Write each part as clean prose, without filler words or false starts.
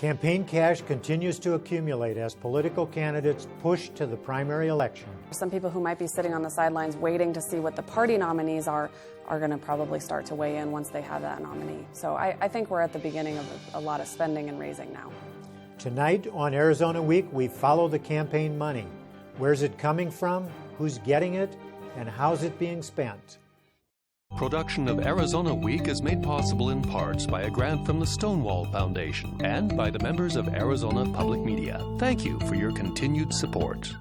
Campaign cash continues to accumulate as political candidates push to the primary election. Some people who might be sitting on the sidelines waiting to see what the party nominees are going to probably start to weigh in once they have that nominee. So I think we're at the beginning of a lot of spending and raising now. Tonight on Arizona Week, we follow the campaign money. Where's it coming from? Who's getting it? And how's it being spent? Production of Arizona Week is made possible in parts by a grant from the Stonewall Foundation and by the members of Arizona Public Media. Thank you for your continued support.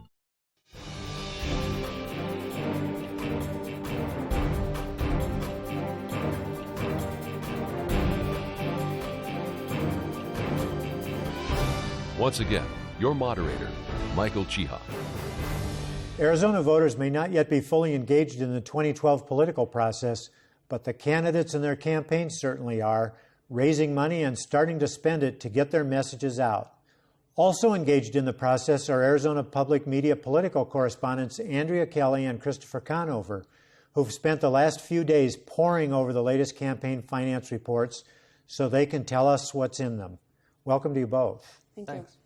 Once again, your moderator, Michael Chihak. Arizona voters may not yet be fully engaged in the 2012 political process, but the candidates and their campaigns certainly are, raising money and starting to spend it to get their messages out. Also engaged in the process are Arizona Public Media political correspondents Andrea Kelly and Christopher Conover, who've spent the last few days poring over the latest campaign finance reports so they can tell us what's in them. Welcome to you both. Thanks.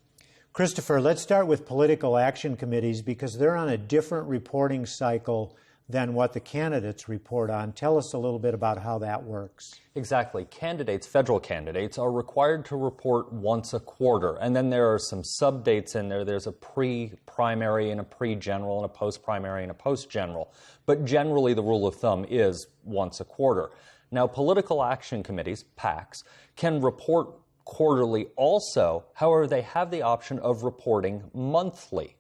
Christopher, let's start with political action committees because they're on a different reporting cycle than what the candidates report on. Tell us a little bit about how that works. Exactly. Candidates, federal candidates, are required to report once a quarter. And then there are some sub-dates in there. There's a pre-primary and a pre-general and a post-primary and a post-general. But generally the rule of thumb is once a quarter. Now, political action committees, PACs, can report quarterly also. However, they have the option of reporting monthly.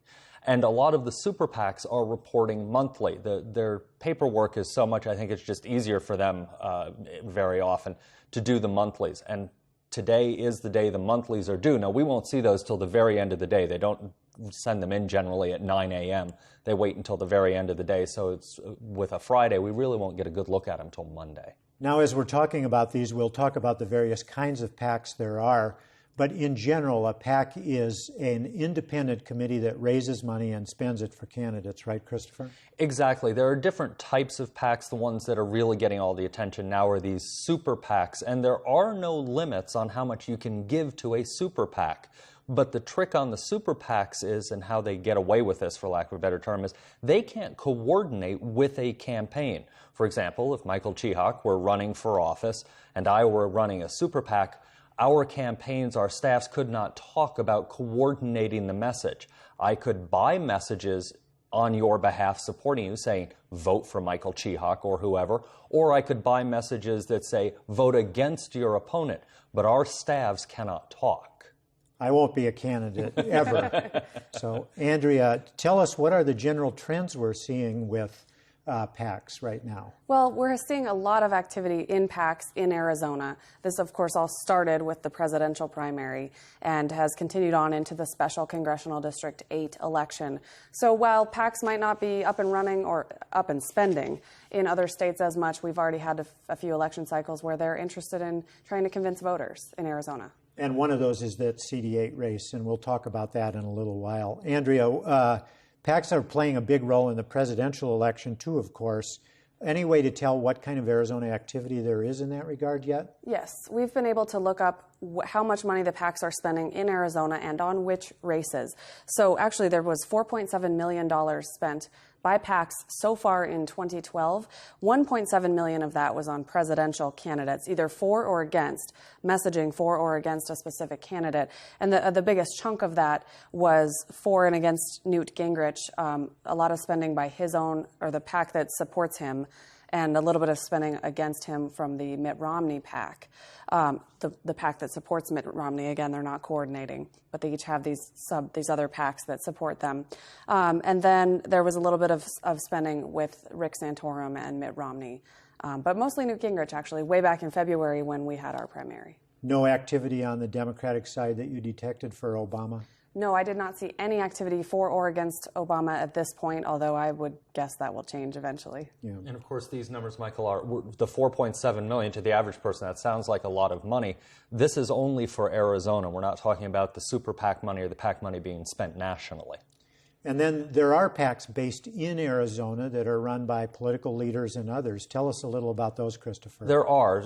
And a lot of the super PACs are reporting monthly. Their paperwork is so much, I think it's just easier for them very often to do the monthlies. And today is the day the monthlies are due. Now, we won't see those till the very end of the day. They don't send them in generally at 9 a.m. They wait until the very end of the day. So it's with a Friday, we really won't get a good look at them till Monday. Now, as we're talking about these, we'll talk about the various kinds of PACs there are. But in general, a PAC is an independent committee that raises money and spends it for candidates, right, Christopher? Exactly. There are different types of PACs. The ones that are really getting all the attention now are these super PACs. And there are no limits on how much you can give to a super PAC. But the trick on the super PACs is, and how they get away with this, for lack of a better term, is they can't coordinate with a campaign. For example, if Michael Chihak were running for office and I were running a super PAC, our campaigns, our staffs could not talk about coordinating the message. I could buy messages on your behalf supporting you, saying, vote for Michael Chihak or whoever, or I could buy messages that say, vote against your opponent, but our staffs cannot talk. I won't be a candidate ever. So, Andrea, tell us, what are the general trends we're seeing with PACs right now? Well, we're seeing a lot of activity in PACs in Arizona. This, of course, all started with the presidential primary and has continued on into the special Congressional District 8 election. So while PACs might not be up and running or up and spending in other states as much, we've already had a few election cycles where they're interested in trying to convince voters in Arizona. And one of those is that CD8 race, and we'll talk about that in a little while. Andrea, PACs are playing a big role in the presidential election, too, of course. Any way to tell what kind of Arizona activity there is in that regard yet? Yes, we've been able to look up how much money the PACs are spending in Arizona and on which races. So actually there was $4.7 million spent by PACs so far in 2012. $1.7 million of that was on presidential candidates, either for or against, messaging for or against a specific candidate. And the biggest chunk of that was for and against Newt Gingrich, a lot of spending by his own, or the PAC that supports him, and a little bit of spending against him from the Mitt Romney PAC. The PAC that supports Mitt Romney, again, they're not coordinating, but they each have these other PACs that support them. And then there was a little bit of spending with Rick Santorum and Mitt Romney, but mostly Newt Gingrich, actually, way back in February when we had our primary. No activity on the Democratic side that you detected for Obama? No, I did not see any activity for or against Obama at this point, although I would guess that will change eventually. Yeah. And of course, these numbers, Michael, are the $4.7 million to the average person. That sounds like a lot of money. This is only for Arizona. We're not talking about the super PAC money or the PAC money being spent nationally. And then there are PACs based in Arizona that are run by political leaders and others. Tell us a little about those, Christopher. There are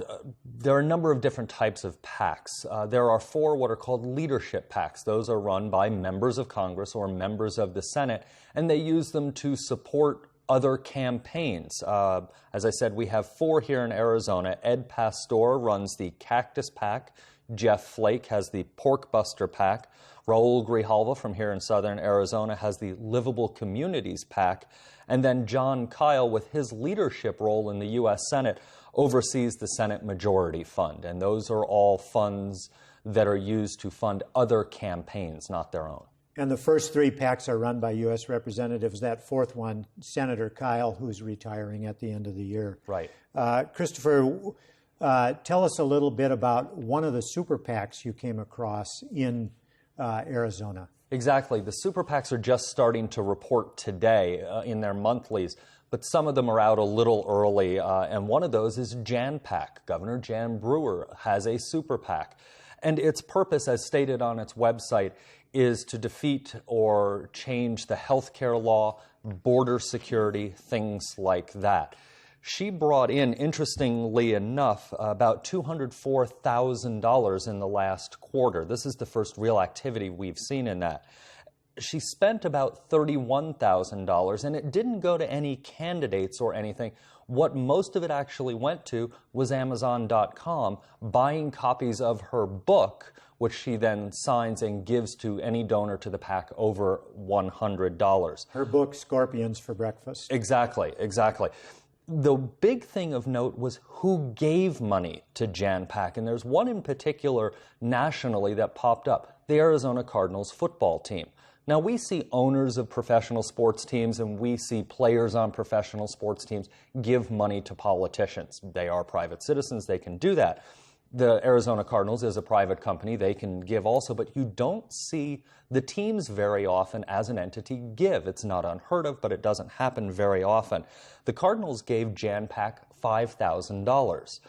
a number of different types of PACs. There are 4 what are called leadership PACs. Those are run by members of Congress or members of the Senate, and they use them to support other campaigns. As I said, we have 4 here in Arizona. Ed Pastor runs the Cactus PAC. Jeff Flake has the Pork Buster PAC. Raul Grijalva from here in southern Arizona has the Livable Communities PAC. And then John Kyle, with his leadership role in the U.S. Senate, oversees the Senate Majority Fund. And those are all funds that are used to fund other campaigns, not their own. And the first 3 PACs are run by U.S. representatives. That 4th one, Senator Kyle, who's retiring at the end of the year. Right. Christopher, tell us a little bit about one of the super PACs you came across in Arizona. Exactly. The super PACs are just starting to report today in their monthlies, but some of them are out a little early, and one of those is Jan PAC. Governor Jan Brewer has a super PAC, and its purpose, as stated on its website, is to defeat or change the health care law, border security, things like that. She brought in, interestingly enough, about $204,000 in the last quarter. This is the first real activity we've seen in that. She spent about $31,000, and it didn't go to any candidates or anything. What most of it actually went to was Amazon.com, buying copies of her book, which she then signs and gives to any donor to the PAC over $100. Her book, Scorpions for Breakfast. Exactly, exactly. The big thing of note was who gave money to Jan PAC, and there's one in particular nationally that popped up, the Arizona Cardinals football team. Now, we see owners of professional sports teams and we see players on professional sports teams give money to politicians. They are private citizens, they can do that. The Arizona Cardinals is a private company, they can give also, but you don't see the teams very often as an entity give. It's not unheard of, but it doesn't happen very often. The Cardinals gave Jan PAC $5,000.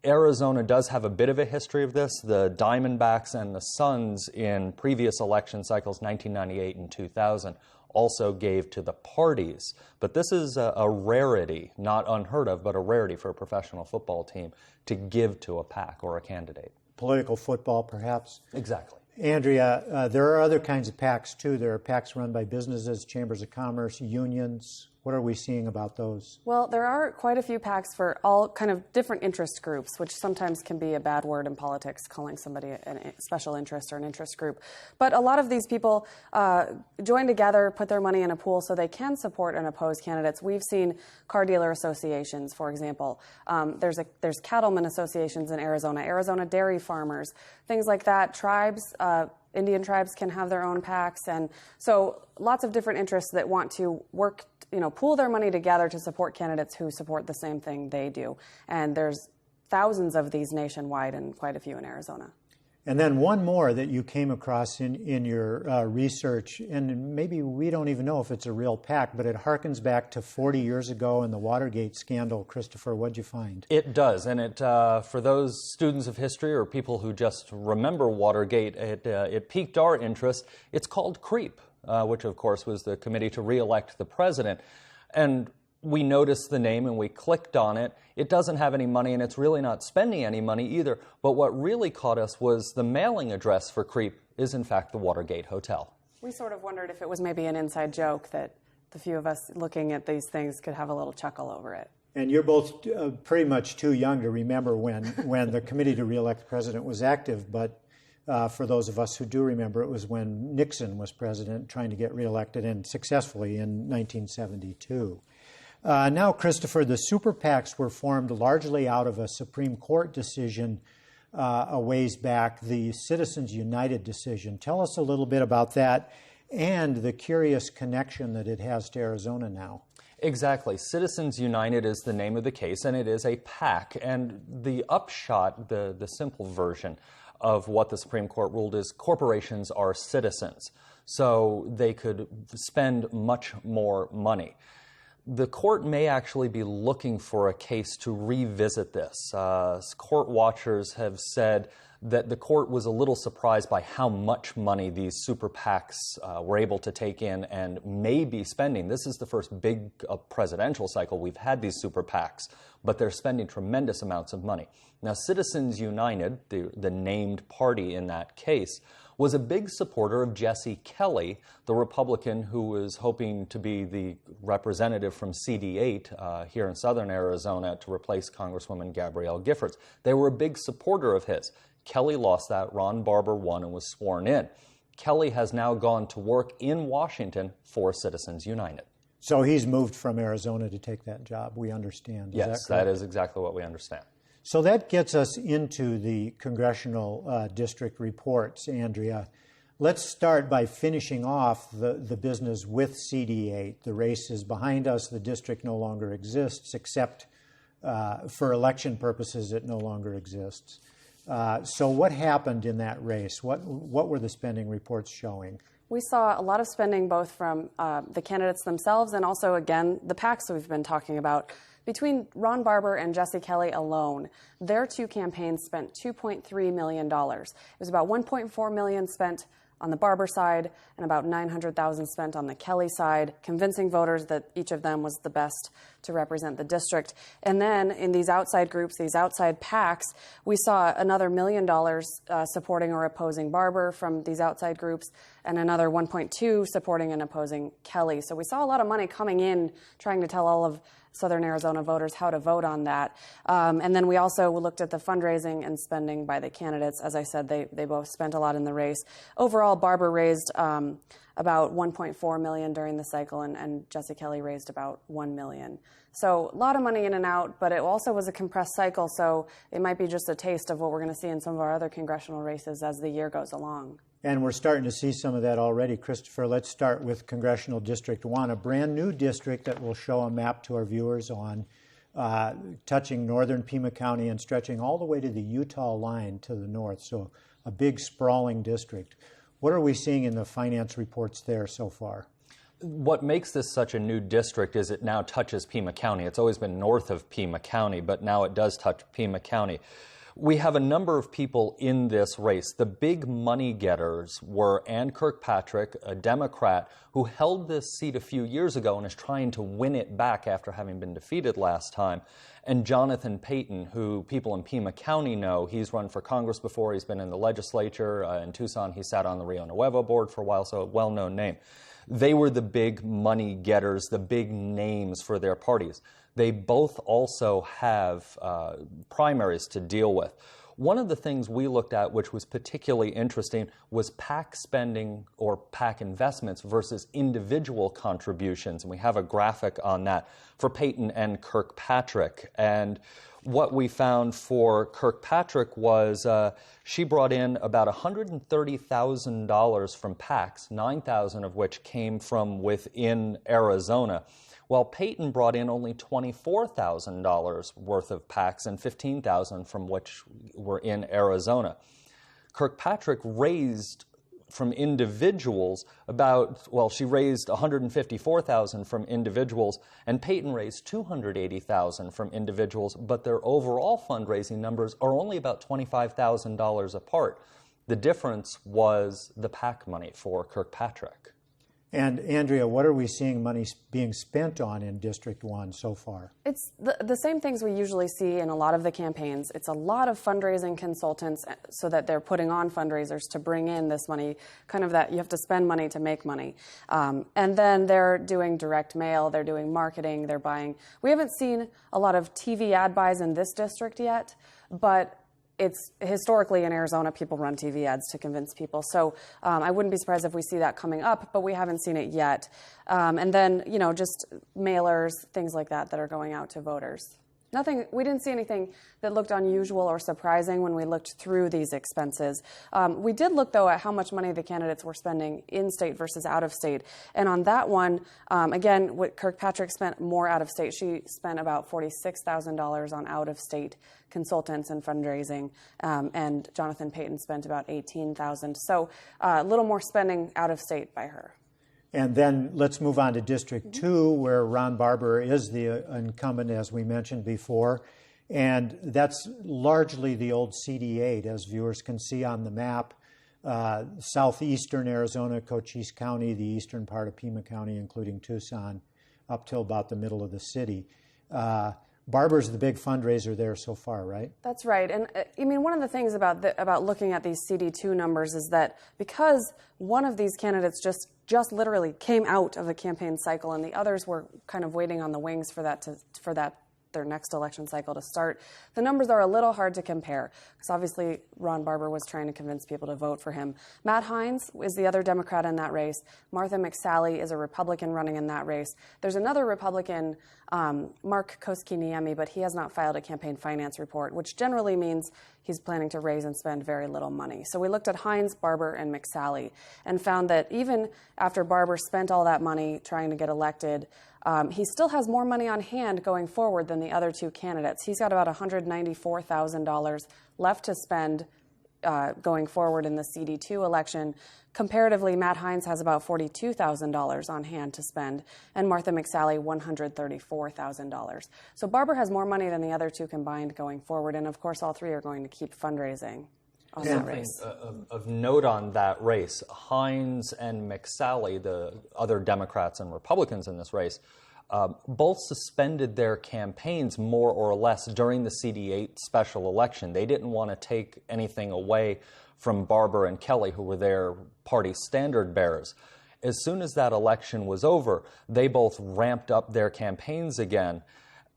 Arizona does have a bit of a history of this. The Diamondbacks and the Suns in previous election cycles, 1998 and 2000, also gave to the parties. But this is a rarity, not unheard of, but a rarity for a professional football team to give to a PAC or a candidate. Political football, perhaps? Exactly. Andrea, there are other kinds of PACs, too. There are PACs run by businesses, chambers of commerce, unions. What are we seeing about those? Well, there are quite a few PACs for all kind of different interest groups, which sometimes can be a bad word in politics, calling somebody a special interest or an interest group. But a lot of these people join together, put their money in a pool so they can support and oppose candidates. We've seen car dealer associations, for example. There's cattlemen associations in Arizona, Arizona dairy farmers, things like that. Tribes, Indian tribes can have their own PACs, and so lots of different interests that want to work, pool their money together to support candidates who support the same thing they do. And there's thousands of these nationwide and quite a few in Arizona. And then one more that you came across in your research, and maybe we don't even know if it's a real PAC, but it harkens back to 40 years ago in the Watergate scandal. Christopher, what'd you find? It does, and it for those students of history or people who just remember Watergate, it piqued our interest. It's called CREEP, which of course was the Committee to Re-elect the President. And we noticed the name and we clicked on it. It doesn't have any money and it's really not spending any money either. But what really caught us was the mailing address for CREEP is in fact the Watergate Hotel. We sort of wondered if it was maybe an inside joke that the few of us looking at these things could have a little chuckle over it. And you're both pretty much too young to remember when the Committee to Re-elect the President was active, but for those of us who do remember, it was when Nixon was president trying to get reelected, and successfully in 1972. Now, Christopher, the super PACs were formed largely out of a Supreme Court decision a ways back, the Citizens United decision. Tell us a little bit about that and the curious connection that it has to Arizona now. Exactly. Citizens United is the name of the case, and it is a PAC. And the upshot, the simple version of what the Supreme Court ruled is corporations are citizens, so they could spend much more money. The court may actually be looking for a case to revisit this. Court watchers have said that the court was a little surprised by how much money these super PACs were able to take in and may be spending. This is the first big presidential cycle we've had these super PACs, but they're spending tremendous amounts of money. Now, Citizens United, the named party in that case, was a big supporter of Jesse Kelly, the Republican who was hoping to be the representative from CD8 here in southern Arizona to replace Congresswoman Gabrielle Giffords. They were a big supporter of his. Kelly lost that. Ron Barber won and was sworn in. Kelly has now gone to work in Washington for Citizens United. So he's moved from Arizona to take that job, we understand. Yes, that is exactly what we understand. So that gets us into the congressional district reports, Andrea. Let's start by finishing off the business with CD8. The race is behind us. The district no longer exists, except for election purposes, it no longer exists. So what happened in that race? What were the spending reports showing? We saw a lot of spending both from the candidates themselves and also, again, the PACs we've been talking about. Between Ron Barber and Jesse Kelly alone, their two campaigns spent $2.3 million. It was about $1.4 million spent on the Barber side and about $900,000 spent on the Kelly side, convincing voters that each of them was the best to represent the district. And then in these outside groups, these outside PACs, we saw another $1 million supporting or opposing Barber from these outside groups and another 1.2 supporting and opposing Kelly. So we saw a lot of money coming in trying to tell all of Southern Arizona voters how to vote on that. And then we also looked at the fundraising and spending by the candidates. As I said, they both spent a lot in the race. Overall, Barber raised about $1.4 million during the cycle, and Jesse Kelly raised about $1 million. So a lot of money in and out, but it also was a compressed cycle, so it might be just a taste of what we're going to see in some of our other congressional races as the year goes along. And we're starting to see some of that already. Christopher, let's start with Congressional District 1, a brand new district that we'll show a map to our viewers on, touching northern Pima County and stretching all the way to the Utah line to the north, so a big sprawling district. What are we seeing in the finance reports there so far? What makes this such a new district is it now touches Pima County. It's always been north of Pima County, but now it does touch Pima County. We have a number of people in this race. The big money getters were Ann Kirkpatrick, a Democrat who held this seat a few years ago and is trying to win it back after having been defeated last time, and Jonathan Payton, who people in Pima County know. He's run for Congress before. He's been in the legislature. In Tucson, he sat on the Rio Nuevo board for a while, so a well-known name. They were the big money getters, the big names for their parties. They both also have primaries to deal with. One of the things we looked at, which was particularly interesting, was PAC spending or PAC investments versus individual contributions. And we have a graphic on that for Payton and Kirkpatrick. And what we found for Kirkpatrick was she brought in about $130,000 from PACs, $9,000 of which came from within Arizona, while Payton brought in only $24,000 worth of PACs and $15,000 from which were in Arizona. Kirkpatrick raised from individuals she raised $154,000 from individuals, and Payton raised $280,000 from individuals, but their overall fundraising numbers are only about $25,000 apart. The difference was the PAC money for Kirkpatrick. And Andrea, what are we seeing money being spent on in District 1 so far? It's the same things we usually see in a lot of the campaigns. It's a lot of fundraising consultants so that they're putting on fundraisers to bring in this money, kind of that you have to spend money to make money. And then they're doing direct mail, they're doing marketing, they're buying. We haven't seen a lot of TV ad buys in this district yet, but it's historically in Arizona, people run TV ads to convince people. So I wouldn't be surprised if we see that coming up, but we haven't seen it yet. And then, just mailers, things like that are going out to voters. We didn't see anything that looked unusual or surprising when we looked through these expenses. We did look, though, at how much money the candidates were spending in-state versus out-of-state. And on that one, again, what Kirkpatrick spent more out-of-state. She spent about $46,000 on out-of-state consultants and fundraising, and Jonathan Payton spent about $18,000. So a little more spending out-of-state by her. And then let's move on to District 2, where Ron Barber is the incumbent, as we mentioned before. And that's largely the old CD8, as viewers can see on the map. Southeastern Arizona, Cochise County, the eastern part of Pima County, including Tucson, up till about the middle of the city. Barber's the big fundraiser there so far, right? That's right. And I mean, one of the things about looking at these CD2 numbers is that because one of these candidates just literally came out of a campaign cycle and the others were kind of waiting on the wings for their next election cycle to start, the numbers are a little hard to compare because obviously Ron Barber was trying to convince people to vote for him. Matt Hines is the other Democrat in that race. Martha McSally is a Republican running in that race. There's another Republican, Mark Koski-Niemi, but he has not filed a campaign finance report, which generally means he's planning to raise and spend very little money. So we looked at Hines, Barber, and McSally and found that even after Barber spent all that money trying to get elected, he still has more money on hand going forward than the other two candidates. He's got about $194,000 left to spend going forward in the CD2 election. Comparatively, Matt Hines has about $42,000 on hand to spend, and Martha McSally $134,000. So Barber has more money than the other two combined going forward, and of course all three are going to keep fundraising on that race. Of note on that race, Hines and McSally, the other Democrats and Republicans in this race, both suspended their campaigns more or less during the CD8 special election. They didn't want to take anything away from Barber and Kelly, who were their party standard bearers. As soon as that election was over, they both ramped up their campaigns again.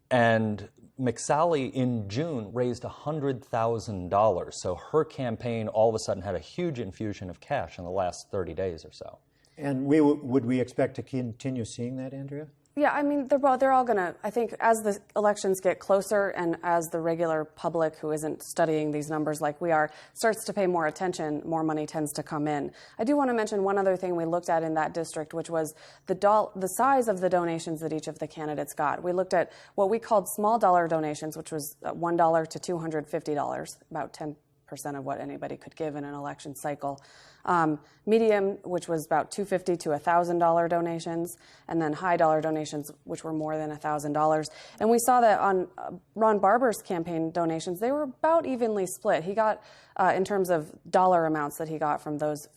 And McSally in June raised $100,000. So her campaign all of a sudden had a huge infusion of cash in the last 30 days or so. And would we expect to continue seeing that, Andrea? Yeah, I mean, they're all going to, I think, as the elections get closer and as the regular public who isn't studying these numbers like we are starts to pay more attention, more money tends to come in. I do want to mention one other thing we looked at in that district, which was the size of the donations that each of the candidates got. We looked at what we called small dollar donations, which was $1 to $250, about 10% of what anybody could give in an election cycle. Medium, which was about $250 to $1,000 donations, and then high dollar donations, which were more than $1,000. And we saw that on Ron Barber's campaign donations, they were about evenly split. He got, in terms of dollar amounts that he got from those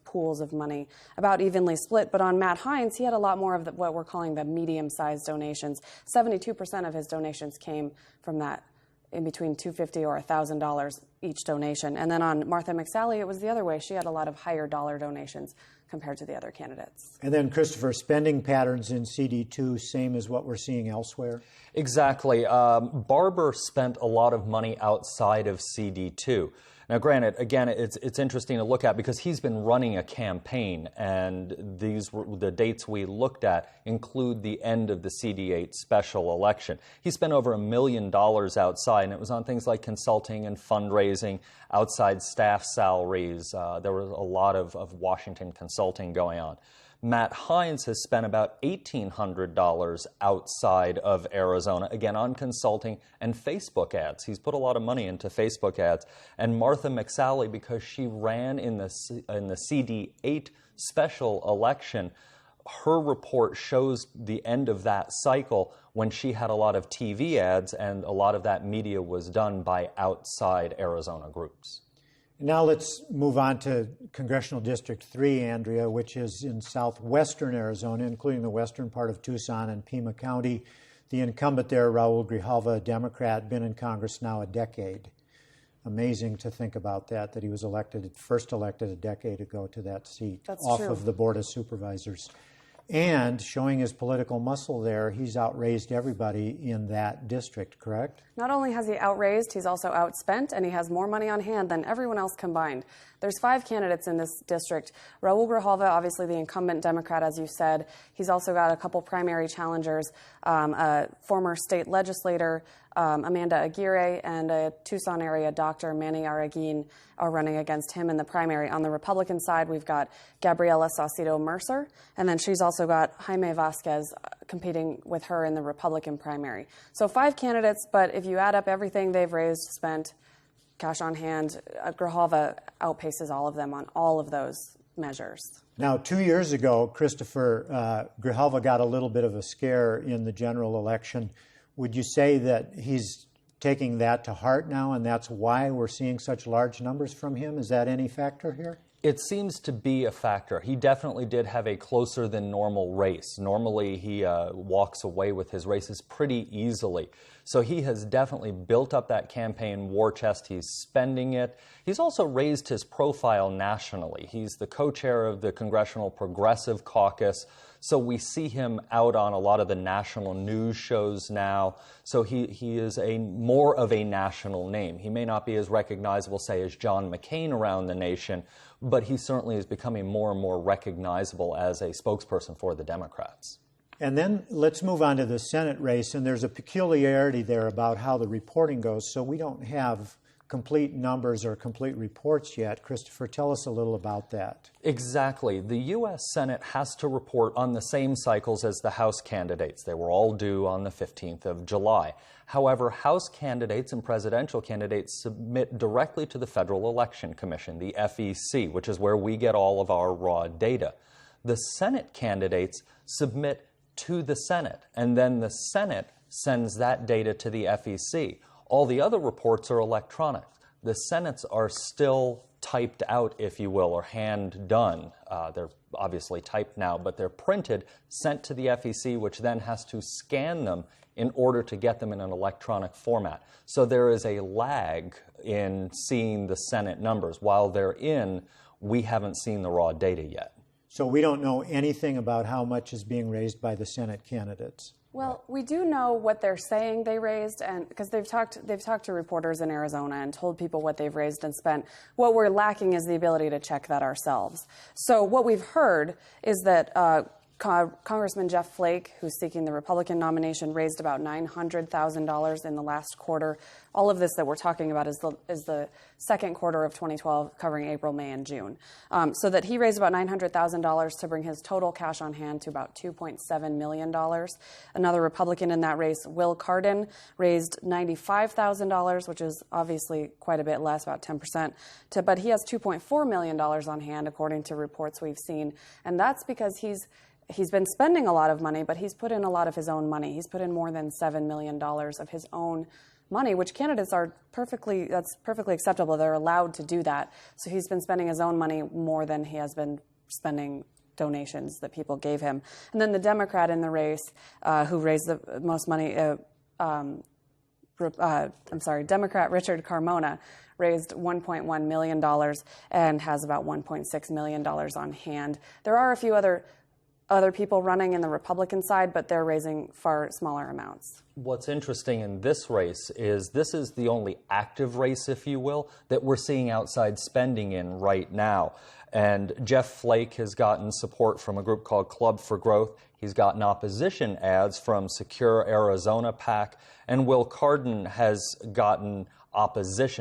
pools of money, about evenly split. But on Matt Hines, he had a lot more of what we're calling the medium-sized donations. 72% of his donations came from that, in between $250 or $1,000 each donation. And then on Martha McSally, it was the other way. She had a lot of higher dollar donations compared to the other candidates. And then, Christopher, spending patterns in CD2, same as what we're seeing elsewhere? Exactly. Barber spent a lot of money outside of CD2. Now, granted, again, it's interesting to look at because he's been running a campaign, and the dates we looked at include the end of the CD8 special election. He spent over $1 million outside, and it was on things like consulting and fundraising, outside staff salaries. There was a lot of Washington consulting going on. Matt Hines has spent about $1,800 outside of Arizona, again on consulting and Facebook ads. He's put a lot of money into Facebook ads. And Martha McSally, because she ran in the CD8 special election, her report shows the end of that cycle when she had a lot of TV ads, and a lot of that media was done by outside Arizona groups. Now let's move on to Congressional District 3, Andrea, which is in southwestern Arizona, including the western part of Tucson and Pima County. The incumbent there, Raul Grijalva, a Democrat, been in Congress now a decade. Amazing to think about that he was first elected a decade ago to that seat. That's off true. Of the Board of Supervisors. And showing his political muscle there, he's outraised everybody in that district, correct? Not only has he outraised, he's also outspent, and he has more money on hand than everyone else combined. There's 5 candidates in this district. Raul Grijalva, obviously the incumbent Democrat, as you said. He's also got a couple primary challengers, a former state legislator, Amanda Aguirre, and a Tucson area doctor, Manny Araguin, are running against him in the primary. On the Republican side, we've got Gabriela Saucedo Mercer, and then she's also got Jaime Vasquez competing with her in the Republican primary. So 5 candidates, but if you add up everything they've raised, spent, cash on hand, Grijalva outpaces all of them on all of those measures. Now, 2 years ago, Christopher, Grijalva got a little bit of a scare in the general election. Would you say that he's taking that to heart now, and that's why we're seeing such large numbers from him? Is that any factor here? It seems to be a factor. He definitely did have a closer than normal race. Normally, he walks away with his races pretty easily. So he has definitely built up that campaign war chest. He's spending it. He's also raised his profile nationally. He's the co-chair of the Congressional Progressive Caucus. So we see him out on a lot of the national news shows now. So he is more of a national name. He may not be as recognizable, say, as John McCain around the nation, but he certainly is becoming more and more recognizable as a spokesperson for the Democrats. And then let's move on to the Senate race, and there's a peculiarity there about how the reporting goes. So we don't have complete numbers or complete reports yet. Christopher, tell us a little about that. Exactly. The U.S. Senate has to report on the same cycles as the House candidates. They were all due on the 15th of July. However, House candidates and presidential candidates submit directly to the Federal Election Commission, the FEC, which is where we get all of our raw data. The Senate candidates submit to the Senate, and then the Senate sends that data to the FEC. All the other reports are electronic. The Senate's are still typed out, if you will, or hand done. They're obviously typed now, but they're printed, sent to the FEC, which then has to scan them in order to get them in an electronic format. So there is a lag in seeing the Senate numbers. While they're in, we haven't seen the raw data yet. So we don't know anything about how much is being raised by the Senate candidates. Well, we do know what they're saying they raised, and because they've talked to reporters in Arizona and told people what they've raised and spent. What we're lacking is the ability to check that ourselves. So what we've heard is that Congressman Jeff Flake, who's seeking the Republican nomination, raised about $900,000 in the last quarter. All of this that we're talking about is the second quarter of 2012, covering April, May, and June. So that he raised about $900,000 to bring his total cash on hand to about $2.7 million. Another Republican in that race, Will Cardin, raised $95,000, which is obviously quite a bit less, about 10%. But he has $2.4 million on hand, according to reports we've seen. And that's because he's been spending a lot of money, but he's put in a lot of his own money. He's put in more than $7 million of his own money, which candidates that's perfectly acceptable. They're allowed to do that. So he's been spending his own money more than he has been spending donations that people gave him. And then the Democrat in the race, who raised the most money, Democrat Richard Carmona, raised $1.1 million and has about $1.6 million on hand. There are a few other people running in the Republican side, but they're raising far smaller amounts. What's interesting in this race is this is the only active race, if you will, that we're seeing outside spending in right now. And Jeff Flake has gotten support from a group called Club for Growth. He's gotten opposition ads from Secure Arizona PAC, and Will Cardin has gotten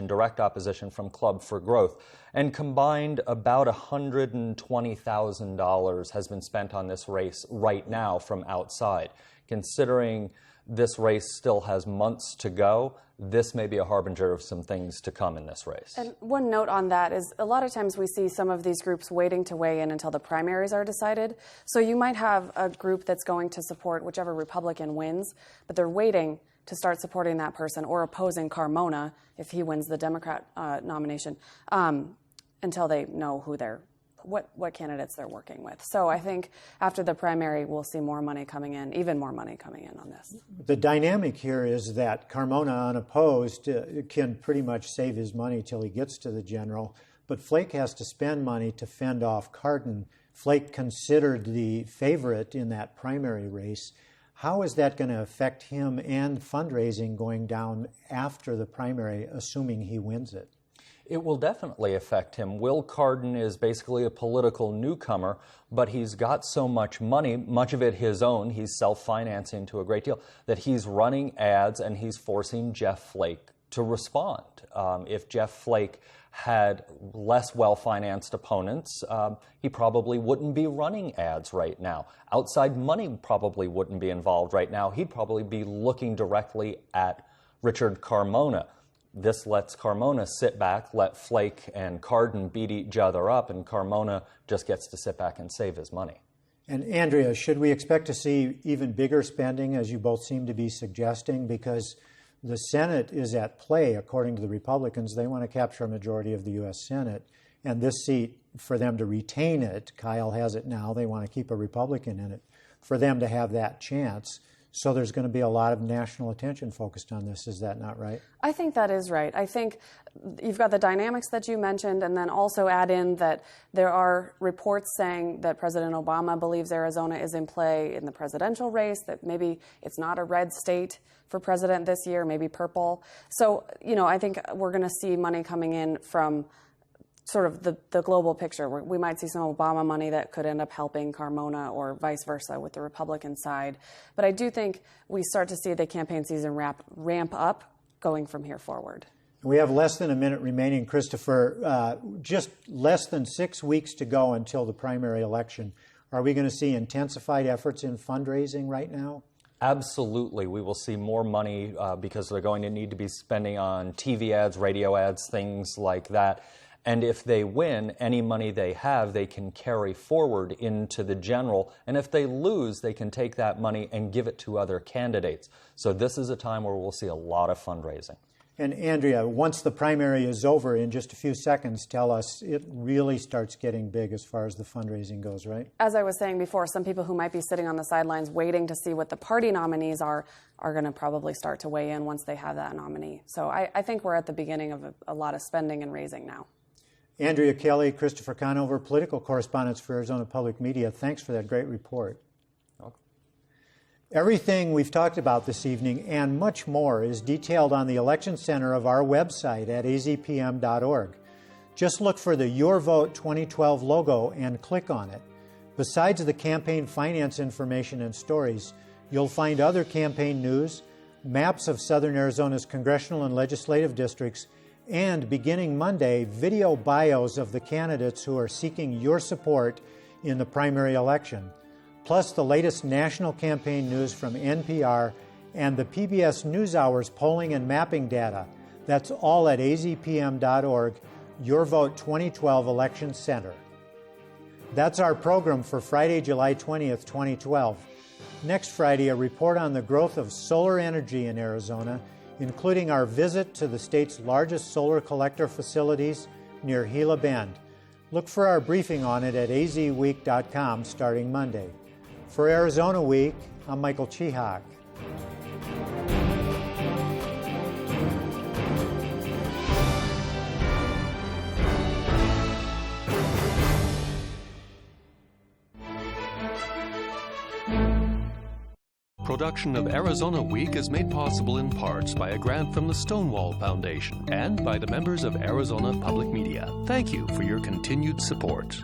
direct opposition from Club for Growth. And combined, about $120,000 has been spent on this race right now from outside. Considering this race still has months to go, this may be a harbinger of some things to come in this race. And one note on that is a lot of times we see some of these groups waiting to weigh in until the primaries are decided. So you might have a group that's going to support whichever Republican wins, but they're waiting to start supporting that person or opposing Carmona if he wins the Democrat nomination until they know what candidates they're working with. So I think after the primary, we'll see more money coming in, even more money coming in on this. The dynamic here is that Carmona, unopposed, can pretty much save his money till he gets to the general, but Flake has to spend money to fend off Cardin. Flake considered the favorite in that primary race. How is that going to affect him and fundraising going down after the primary, assuming he wins it? It will definitely affect him. Will Cardin is basically a political newcomer, but he's got so much money, much of it his own, he's self-financing to a great deal, that he's running ads and he's forcing Jeff Flake to respond. If Jeff Flake had less well-financed opponents, he probably wouldn't be running ads right now. Outside money probably wouldn't be involved right now. He'd probably be looking directly at Richard Carmona. This lets Carmona sit back, let Flake and Cardin beat each other up, and Carmona just gets to sit back and save his money. And Andrea, should we expect to see even bigger spending, as you both seem to be suggesting? Because The Senate is at play, according to the Republicans. They want to capture a majority of the U.S. Senate. And this seat, for them to retain it, Kyle has it now, they want to keep a Republican in it, for them to have that chance. So there's going to be a lot of national attention focused on this. Is that not right? I think that is right. I think you've got the dynamics that you mentioned, and then also add in that there are reports saying that President Obama believes Arizona is in play in the presidential race, that maybe it's not a red state for president this year, maybe purple. So, I think we're going to see money coming in from sort of the global picture. We might see some Obama money that could end up helping Carmona or vice versa with the Republican side. But I do think we start to see the campaign season ramp up going from here forward. We have less than a minute remaining, Christopher. Just less than 6 weeks to go until the primary election. Are we going to see intensified efforts in fundraising right now? Absolutely. We will see more money because they're going to need to be spending on TV ads, radio ads, things like that. And if they win, any money they have, they can carry forward into the general. And if they lose, they can take that money and give it to other candidates. So this is a time where we'll see a lot of fundraising. And Andrea, once the primary is over, in just a few seconds, tell us it really starts getting big as far as the fundraising goes, right? As I was saying before, some people who might be sitting on the sidelines waiting to see what the party nominees are going to probably start to weigh in once they have that nominee. So I think we're at the beginning of a lot of spending and raising now. Andrea Kelly, Christopher Conover, political correspondents for Arizona Public Media. Thanks for that great report. Welcome. Everything we've talked about this evening and much more is detailed on the Election Center of our website at azpm.org. Just look for the Your Vote 2012 logo and click on it. Besides the campaign finance information and stories, you'll find other campaign news, maps of Southern Arizona's congressional and legislative districts, and beginning Monday, video bios of the candidates who are seeking your support in the primary election, plus the latest national campaign news from NPR and the PBS NewsHour's polling and mapping data. That's all at azpm.org, Your Vote 2012 Election Center. That's our program for Friday, July 20th, 2012. Next Friday, a report on the growth of solar energy in Arizona, including our visit to the state's largest solar collector facilities near Gila Bend. Look for our briefing on it at azweek.com starting Monday. For Arizona Week, I'm Michael Chihak. Production of Arizona Week is made possible in parts by a grant from the Stonewall Foundation and by the members of Arizona Public Media. Thank you for your continued support.